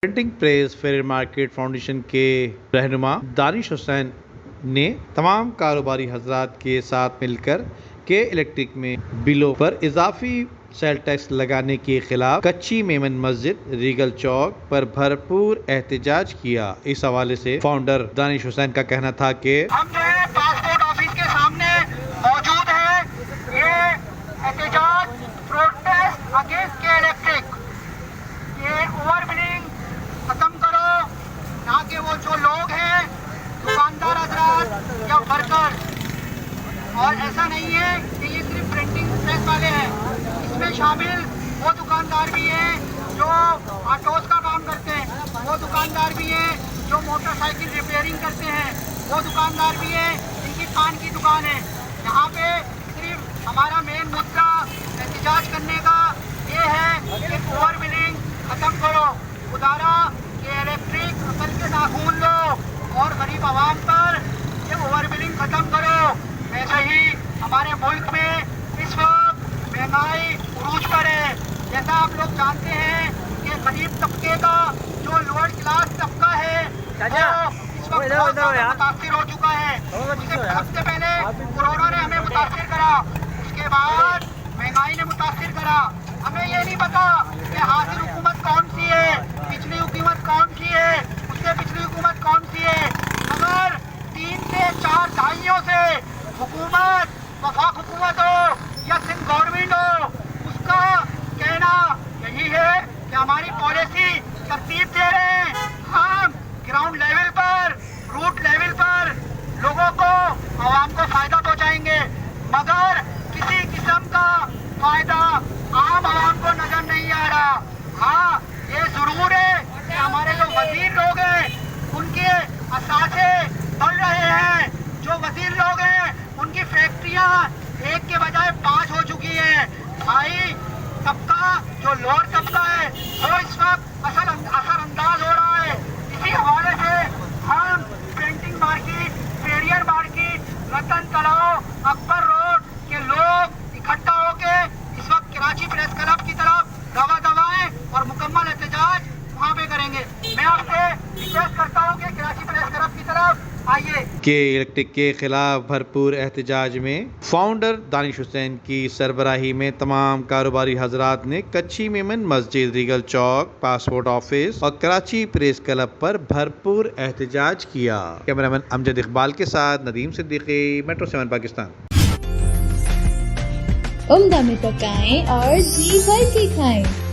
Printing press fair market foundation के रहनुमा दानिश हुसैन ने तमाम कारोबारी हजरात के साथ मिलकर के इलेक्ट्रिक में बिलों पर इजाफी सेल टैक्स लगाने के खिलाफ कच्ची मेमन मस्जिद रीगल चौक पर भरपूर एहतजाज किया। इस हवाले से फाउंडर दानिश हुसैन का कहना था कि हम जो है पासपोर्ट ऑफिस के सामने मौजूद है। ये एहतजाज प्रोटेस्ट अगेंस्ट के इलेक्ट्रिक, ये ओवर बिलिंग खत्म करो, ना कि वो जो लोग हैं दुकानदार हजरात या वर्कर। और ऐसा नहीं है कि ये सिर्फ प्रिंटिंग प्रेस वाले हैं, इसमें शामिल वो दुकानदार भी हैं जो ऑटोस का काम करते हैं, वो दुकानदार भी हैं जो मोटरसाइकिल रिपेयरिंग करते हैं, वो दुकानदार भी हैं जिनकी पान की दुकान है। यहाँ पे सिर्फ हमारा मेन मुद्दा एहतजाज करने का ये है कि ओवर बिलिंग खत्म करो। खुदारा ये इलेक्ट्रिक असल के नाखून लो और गरीब आवाम पर ये ओवर बिलिंग खत्म करो। वैसे ही हमारे मुल्क में इस वक्त महंगाई उरूज पर है। जैसा आप लोग जानते हैं कि गरीब तबके का जो लोअर क्लास तबका है वो इस वक्त बहुत ज़्यादा मुतासिर हो चुका है। इससे हफ्ते पहले कोरोना ने हमें मुतासिर करा, उसके बाद महंगाई ने मुतासिर करा। हमें ये नहीं पता कि हासिल हुकूमत कौन सी है, पिछली हुकूमत कौन सी है, उससे पिछली हुकूमत कौन सी है। मगर 3 से 4 दहाइयों से हुकूमत, वफाक हुकूमत हो या सिंध गवर्नमेंट हो, उसका कहना यही है कि हमारी पॉलिसी तरतीब दे रहे हैं। हम ग्राउंड लेवल पर, रूट लेवल पर लोगों को, आवाम को फायदा पहुंचाएंगे, मगर किसी किस्म का फायदा आम आवाम को नजर नहीं आ रहा। हाँ, ये जरूर है कि हमारे जो वजीर लोग हैं उनके असासे बढ़ रहे हैं। जो वजीर लोग हैं उनकी फैक्ट्रियां 1 के बजाय 5 हो चुकी है। भाई तबका जो लोअर तबका है वो इस वक्त असरअंदाज हो रहा है। इसी हवाले से हम प्रिंटिंग मार्केट, फेरियर मार्केट, रतन तलाव, अकबर रोड के लोग इकट्ठा होके इस वक्त कराची प्रेस क्लब की तरफ दवा दवाएं और मुकम्मल एहतजाज वहाँ पे करेंगे। मैं आपसे रिक्वेस्ट करता हूँ कि कराची प्रेस क्लब की तरफ आइए। के इलेक्ट्रिक के खिलाफ भरपूर एहतजाज में फाउंडर दानिश हुसैन की सरबराही में तमाम कारोबारी हजरात ने कच्ची मेमन मस्जिद रीगल चौक, पासपोर्ट ऑफिस और कराची प्रेस क्लब पर भरपूर एहतजाज किया। कैमरामैन अमजद इकबाल के साथ नदीम सिद्दीकी, मेट्रो 7 पाकिस्तान। उम्दा में पकाएं और जी भर के खाएं।